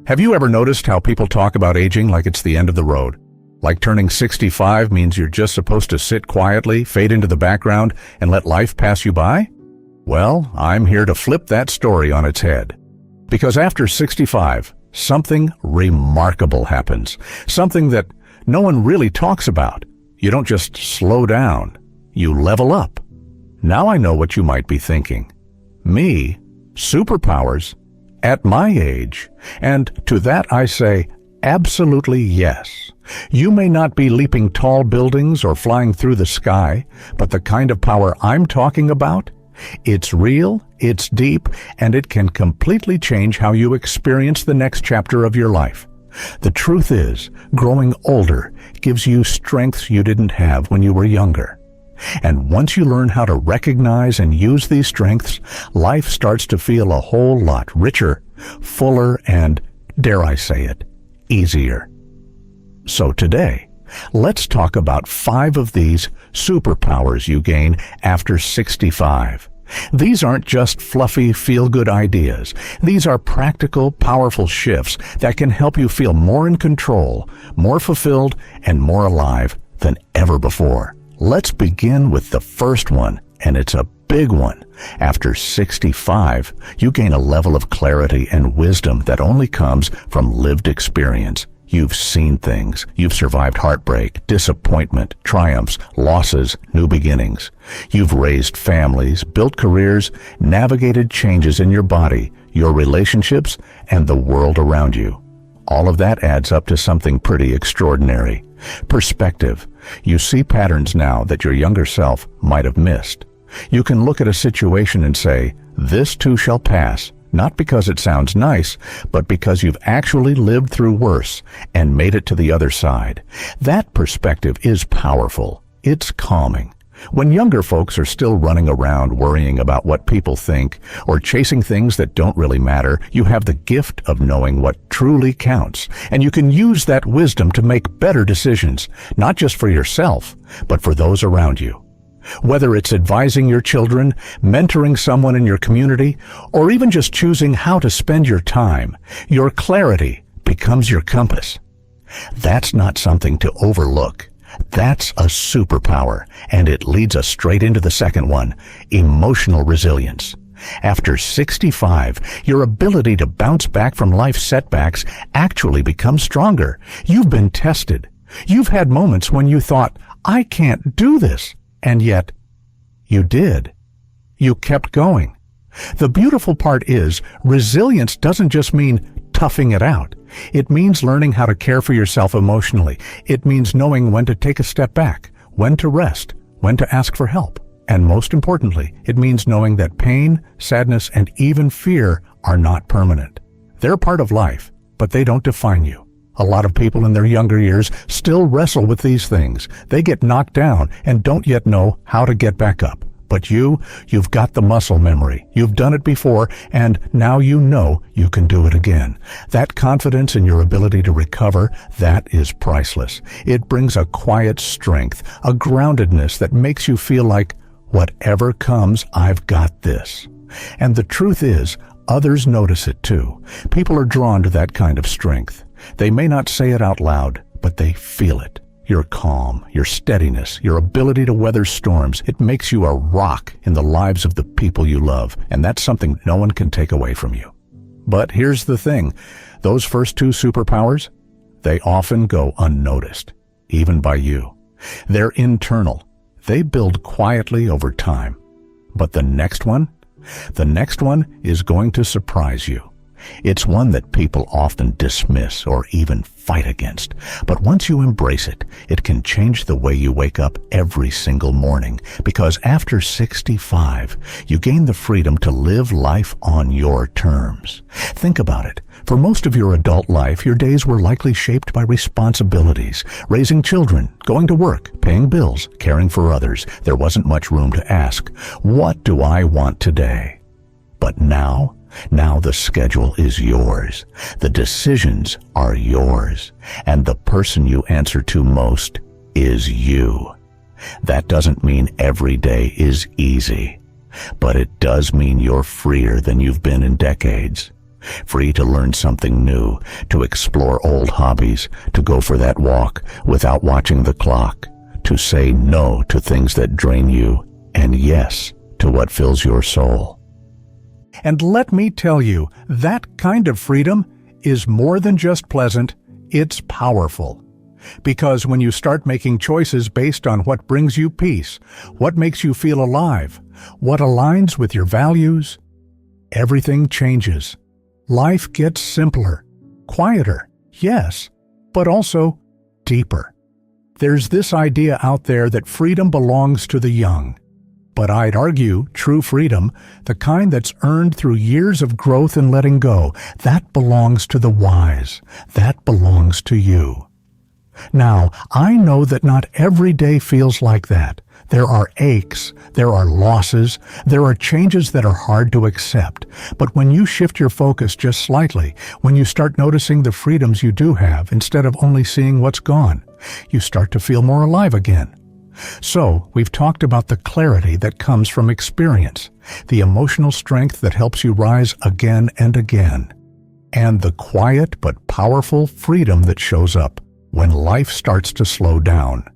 Have you ever noticed how people talk about aging like it's the end of the road? Like turning 65 means you're just supposed to sit quietly, fade into the background, and let life pass you by? Well, I'm here to flip that story on its head. Because after 65, something remarkable happens. Something that no one really talks about. You don't just slow down. You level up. Now I know what you might be thinking. Me? Superpowers? At my age? And to that I say, absolutely yes. You may not be leaping tall buildings or flying through the sky, but the kind of power I'm talking about, it's real, it's deep, and it can completely change how you experience the next chapter of your life. The truth is, growing older gives you strengths you didn't have when you were younger. And once you learn how to recognize and use these strengths, life starts to feel a whole lot richer, fuller, and, dare I say it, easier. So today, let's talk about 5 of these superpowers you gain after 65. These aren't just fluffy, feel-good ideas. These are practical, powerful shifts that can help you feel more in control, more fulfilled, and more alive than ever before. Let's begin with the first one, and it's a big one. After 65, you gain a level of clarity and wisdom that only comes from lived experience. You've seen things. You've survived heartbreak, disappointment, triumphs, losses, new beginnings. You've raised families, built careers, navigated changes in your body, your relationships, and the world around you. All of that adds up to something pretty extraordinary. Perspective. You see patterns now that your younger self might have missed. You can look at a situation and say, this too shall pass, not because it sounds nice, but because you've actually lived through worse and made it to the other side. That perspective is powerful. It's calming. When younger folks are still running around worrying about what people think or chasing things that don't really matter, you have the gift of knowing what truly counts, and you can use that wisdom to make better decisions, not just for yourself, but for those around you. Whether it's advising your children, mentoring someone in your community, or even just choosing how to spend your time, your clarity becomes your compass. That's not something to overlook. That's a superpower, and it leads us straight into the second one, emotional resilience. After 65, your ability to bounce back from life's setbacks actually becomes stronger. You've been tested. You've had moments when you thought, I can't do this, and yet you did. You kept going. The beautiful part is, resilience doesn't just mean toughing it out. It means learning how to care for yourself emotionally. It means knowing when to take a step back, when to rest, when to ask for help. And most importantly, it means knowing that pain, sadness, and even fear are not permanent. They're part of life, but they don't define you. A lot of people in their younger years still wrestle with these things. They get knocked down and don't yet know how to get back up. But you've got the muscle memory. You've done it before, and now you know you can do it again. That confidence in your ability to recover, that is priceless. It brings a quiet strength, a groundedness that makes you feel like, whatever comes, I've got this. And the truth is, others notice it too. People are drawn to that kind of strength. They may not say it out loud, but they feel it. Your calm, your steadiness, your ability to weather storms, it makes you a rock in the lives of the people you love, and that's something no one can take away from you. But here's the thing, those first 2 superpowers, they often go unnoticed, even by you. They're internal. They build quietly over time. But the next one is going to surprise you. It's one that people often dismiss or even fight against. But once you embrace it, it can change the way you wake up every single morning. Because after 65, you gain the freedom to live life on your terms. Think about it. For most of your adult life, your days were likely shaped by responsibilities. Raising children, going to work, paying bills, caring for others. There wasn't much room to ask, what do I want today? But now the schedule is yours. The decisions are yours. And the person you answer to most is you. That doesn't mean every day is easy, but it does mean you're freer than you've been in decades. Free to learn something new, to explore old hobbies, to go for that walk without watching the clock, to say no to things that drain you, and yes to what fills your soul. And let me tell you, that kind of freedom is more than just pleasant, it's powerful. Because when you start making choices based on what brings you peace, what makes you feel alive, what aligns with your values, everything changes. Life gets simpler, quieter, yes, but also deeper. There's this idea out there that freedom belongs to the young. But I'd argue true freedom, the kind that's earned through years of growth and letting go, that belongs to the wise. That belongs to you. Now, I know that not every day feels like that. There are aches, there are losses, there are changes that are hard to accept. But when you shift your focus just slightly, when you start noticing the freedoms you do have instead of only seeing what's gone, you start to feel more alive again. So, we've talked about the clarity that comes from experience, the emotional strength that helps you rise again and again, and the quiet but powerful freedom that shows up when life starts to slow down.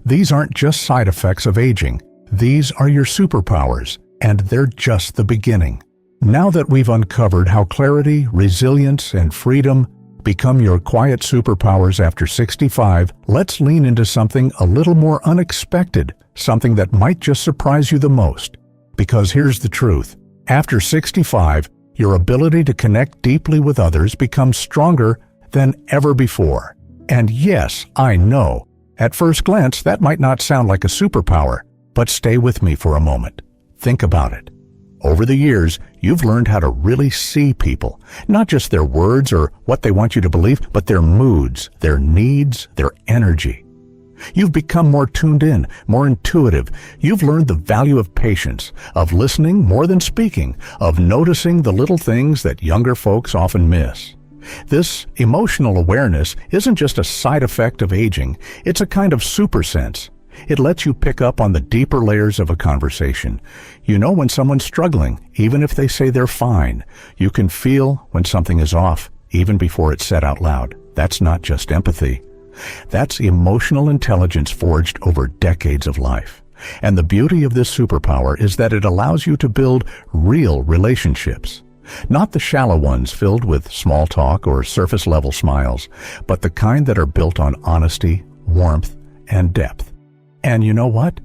These aren't just side effects of aging. These are your superpowers, and they're just the beginning. Now that we've uncovered how clarity, resilience, and freedom become your quiet superpowers after 65, let's lean into something a little more unexpected, something that might just surprise you the most. Because here's the truth. After 65, your ability to connect deeply with others becomes stronger than ever before. And yes, I know, at first glance that might not sound like a superpower, but stay with me for a moment. Think about it. Over the years, you've learned how to really see people, not just their words or what they want you to believe, but their moods, their needs, their energy. You've become more tuned in, more intuitive. You've learned the value of patience, of listening more than speaking, of noticing the little things that younger folks often miss. This emotional awareness isn't just a side effect of aging, it's a kind of super sense. It lets you pick up on the deeper layers of a conversation. You know when someone's struggling, even if they say they're fine. You can feel when something is off, even before it's said out loud. That's not just empathy. That's emotional intelligence forged over decades of life. And the beauty of this superpower is that it allows you to build real relationships. Not the shallow ones filled with small talk or surface-level smiles, but the kind that are built on honesty, warmth, and depth. And you know what?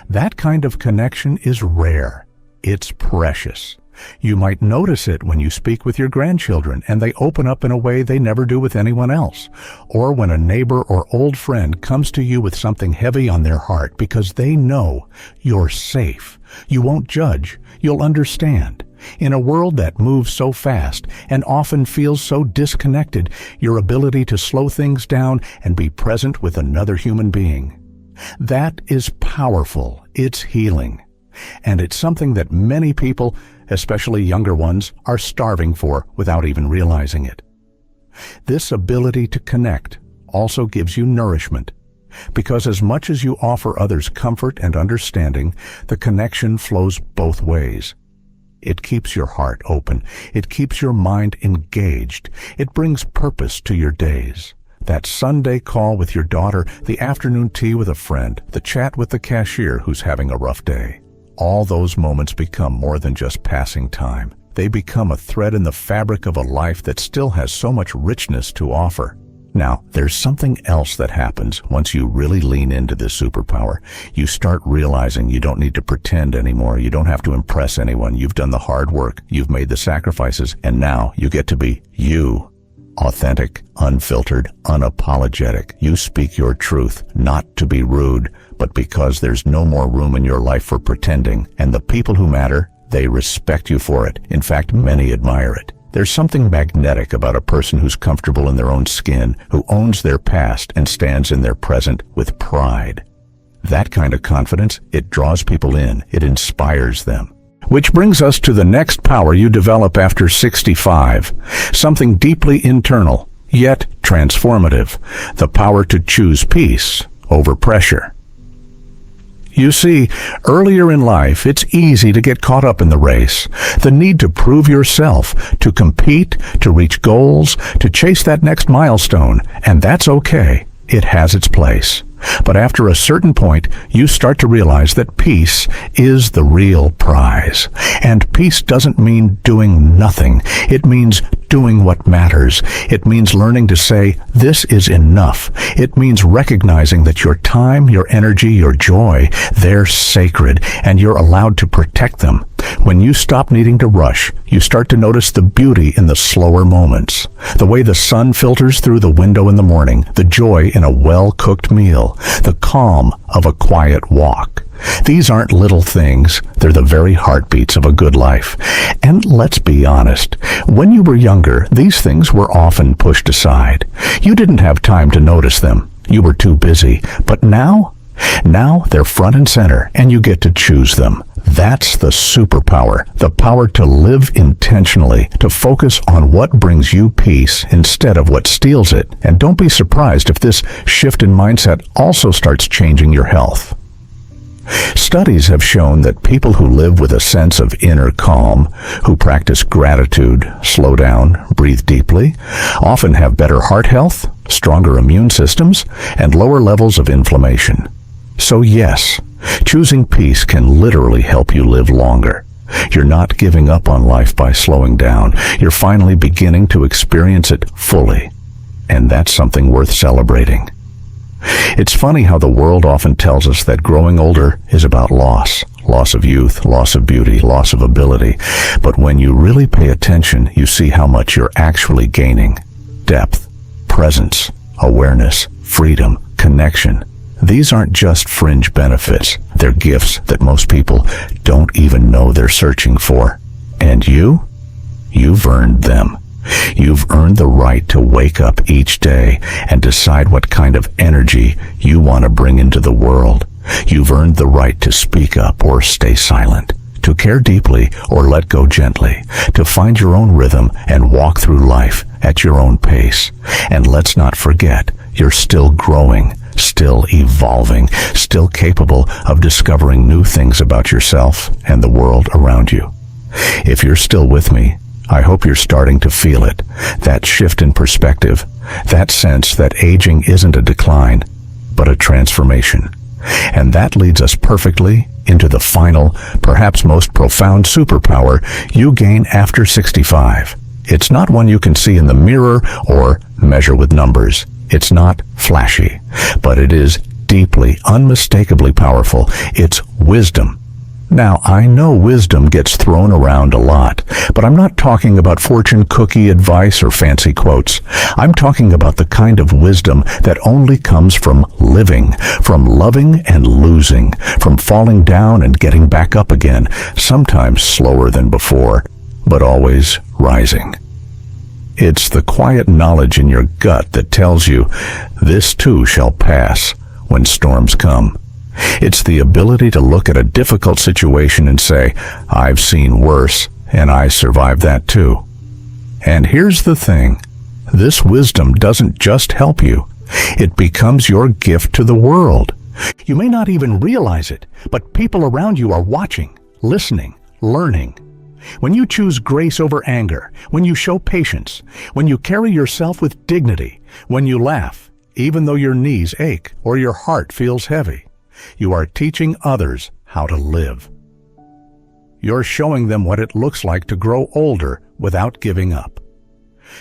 That kind of connection is rare. It's precious. You might notice it when you speak with your grandchildren and they open up in a way they never do with anyone else, or when a neighbor or old friend comes to you with something heavy on their heart because they know you're safe. You won't judge. You'll understand. In a world that moves so fast and often feels so disconnected, your ability to slow things down and be present with another human being, that is powerful. It's healing. And it's something that many people, especially younger ones, are starving for without even realizing it. This ability to connect also gives you nourishment, because as much as you offer others comfort and understanding, the connection flows both ways. It keeps your heart open. It keeps your mind engaged. It brings purpose to your days. That Sunday call with your daughter, the afternoon tea with a friend, the chat with the cashier who's having a rough day. All those moments become more than just passing time. They become a thread in the fabric of a life that still has so much richness to offer. Now, there's something else that happens once you really lean into this superpower. You start realizing you don't need to pretend anymore. You don't have to impress anyone. You've done the hard work. You've made the sacrifices. And now you get to be you. Authentic, unfiltered, unapologetic. You speak your truth, not to be rude, but because there's no more room in your life for pretending. And the people who matter, they respect you for it. In fact, many admire it. There's something magnetic about a person who's comfortable in their own skin, who owns their past and stands in their present with pride. That kind of confidence, it draws people in, it inspires them. Which brings us to the next power you develop after 65, something deeply internal, yet transformative, the power to choose peace over pressure. You see, earlier in life, it's easy to get caught up in the race. The need to prove yourself, to compete, to reach goals, to chase that next milestone, and that's okay. It has its place. But after a certain point, you start to realize that peace is the real prize. And peace doesn't mean doing nothing. It means doing what matters. It means learning to say, this is enough. It means recognizing that your time, your energy, your joy, they're sacred, and you're allowed to protect them. When you stop needing to rush, you start to notice the beauty in the slower moments. The way the sun filters through the window in the morning, the joy in a well-cooked meal, the calm of a quiet walk. These aren't little things, they're the very heartbeats of a good life. And let's be honest, when you were younger, these things were often pushed aside. You didn't have time to notice them. You were too busy. But now they're front and center, and you get to choose them. That's the superpower, the power to live intentionally, to focus on what brings you peace instead of what steals it. And don't be surprised if this shift in mindset also starts changing your health. Studies have shown that people who live with a sense of inner calm, who practice gratitude, slow down, breathe deeply, often have better heart health, stronger immune systems, and lower levels of inflammation. So yes, choosing peace can literally help you live longer. You're not giving up on life by slowing down. You're finally beginning to experience it fully. And that's something worth celebrating. It's funny how the world often tells us that growing older is about loss of youth, loss of beauty, loss of ability. But when you really pay attention, you see how much you're actually gaining. Depth, presence, awareness, freedom, connection. These aren't just fringe benefits. They're gifts that most people don't even know they're searching for. And you've earned them. You've earned the right to wake up each day and decide what kind of energy you want to bring into the world. You've earned the right to speak up or stay silent, to care deeply or let go gently, to find your own rhythm and walk through life at your own pace. And let's not forget, you're still growing, still evolving, still capable of discovering new things about yourself and the world around you. If you're still with me, I hope you're starting to feel it, that shift in perspective, that sense that aging isn't a decline, but a transformation. And that leads us perfectly into the final, perhaps most profound superpower you gain after 65. It's not one you can see in the mirror or measure with numbers. It's not flashy, but it is deeply, unmistakably powerful. It's wisdom. Now, I know wisdom gets thrown around a lot, but I'm not talking about fortune cookie advice or fancy quotes. I'm talking about the kind of wisdom that only comes from living, from loving and losing, from falling down and getting back up again, sometimes slower than before, but always rising. It's the quiet knowledge in your gut that tells you, this too shall pass when storms come. It's the ability to look at a difficult situation and say, I've seen worse, and I survived that too. And here's the thing, this wisdom doesn't just help you, it becomes your gift to the world. You may not even realize it, but people around you are watching, listening, learning. When you choose grace over anger, when you show patience, when you carry yourself with dignity, when you laugh, even though your knees ache or your heart feels heavy, you are teaching others how to live. You're showing them what it looks like to grow older without giving up.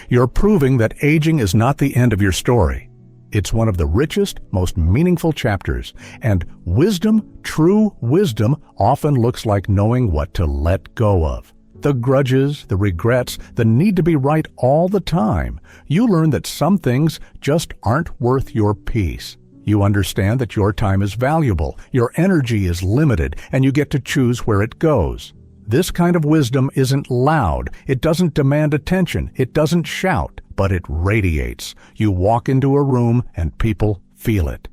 You're proving that aging is not the end of your story. It's one of the richest, most meaningful chapters, and wisdom, true wisdom, often looks like knowing what to let go of. The grudges, the regrets, the need to be right all the time. You learn that some things just aren't worth your peace. You understand that your time is valuable, your energy is limited, and you get to choose where it goes. This kind of wisdom isn't loud, it doesn't demand attention, it doesn't shout, but it radiates. You walk into a room and people feel it.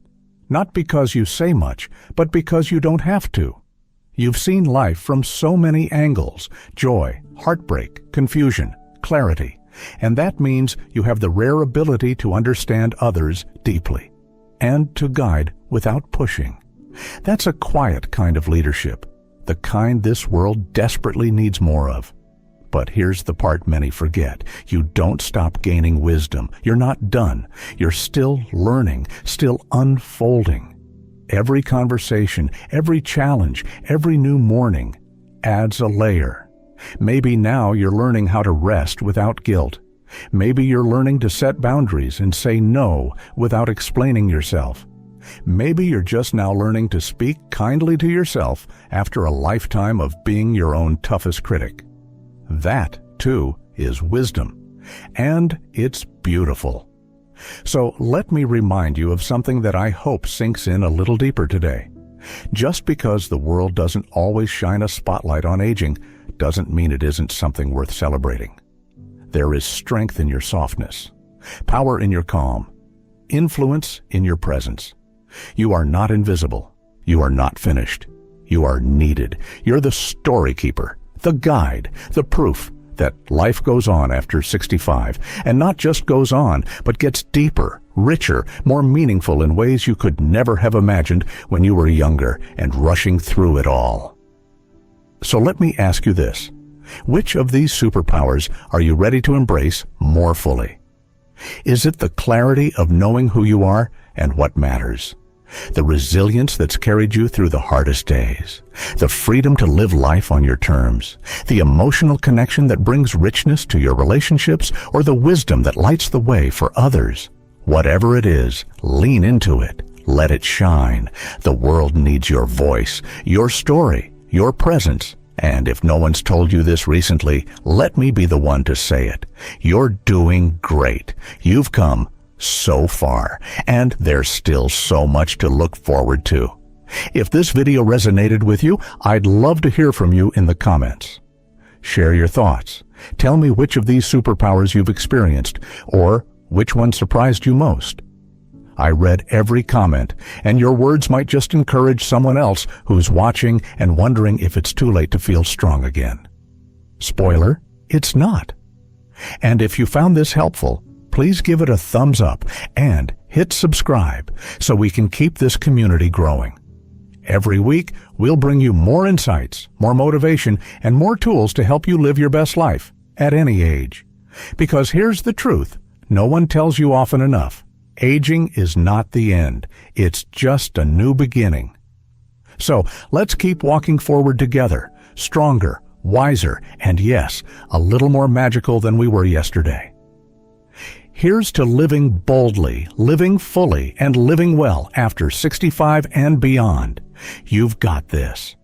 Not because you say much, but because you don't have to. You've seen life from so many angles: joy, heartbreak, confusion, clarity. And that means you have the rare ability to understand others deeply and to guide without pushing. That's a quiet kind of leadership, the kind this world desperately needs more of. But here's the part many forget. You don't stop gaining wisdom. You're not done. You're still learning, still unfolding. Every conversation, every challenge, every new morning adds a layer. Maybe now you're learning how to rest without guilt. Maybe you're learning to set boundaries and say no without explaining yourself. Maybe you're just now learning to speak kindly to yourself after a lifetime of being your own toughest critic. That, too, is wisdom. And it's beautiful. So let me remind you of something that I hope sinks in a little deeper today. Just because the world doesn't always shine a spotlight on aging doesn't mean it isn't something worth celebrating. There is strength in your softness, power in your calm, influence in your presence. You are not invisible. You are not finished. You are needed. You're the story keeper, the guide, the proof that life goes on after 65, and not just goes on, but gets deeper, richer, more meaningful in ways you could never have imagined when you were younger and rushing through it all. So let me ask you this. Which of these superpowers are you ready to embrace more fully? Is it the clarity of knowing who you are and what matters? The resilience that's carried you through the hardest days, the freedom to live life on your terms, the emotional connection that brings richness to your relationships, or the wisdom that lights the way for others? Whatever it is, lean into it. Let it shine. The world needs your voice, your story, your presence. And if no one's told you this recently, let me be the one to say it. You're doing great. You've come so far, and there's still so much to look forward to. If this video resonated with you, I'd love to hear from you in the comments. Share your thoughts. Tell me which of these superpowers you've experienced, or which one surprised you most. I read every comment, and your words might just encourage someone else who's watching and wondering if it's too late to feel strong again. Spoiler, it's not. And if you found this helpful, please give it a thumbs up and hit subscribe so we can keep this community growing. Every week, we'll bring you more insights, more motivation, and more tools to help you live your best life at any age. Because here's the truth, no one tells you often enough. Aging is not the end. It's just a new beginning. So let's keep walking forward together, stronger, wiser, and yes, a little more magical than we were yesterday. Here's to living boldly, living fully, and living well after 65 and beyond. You've got this.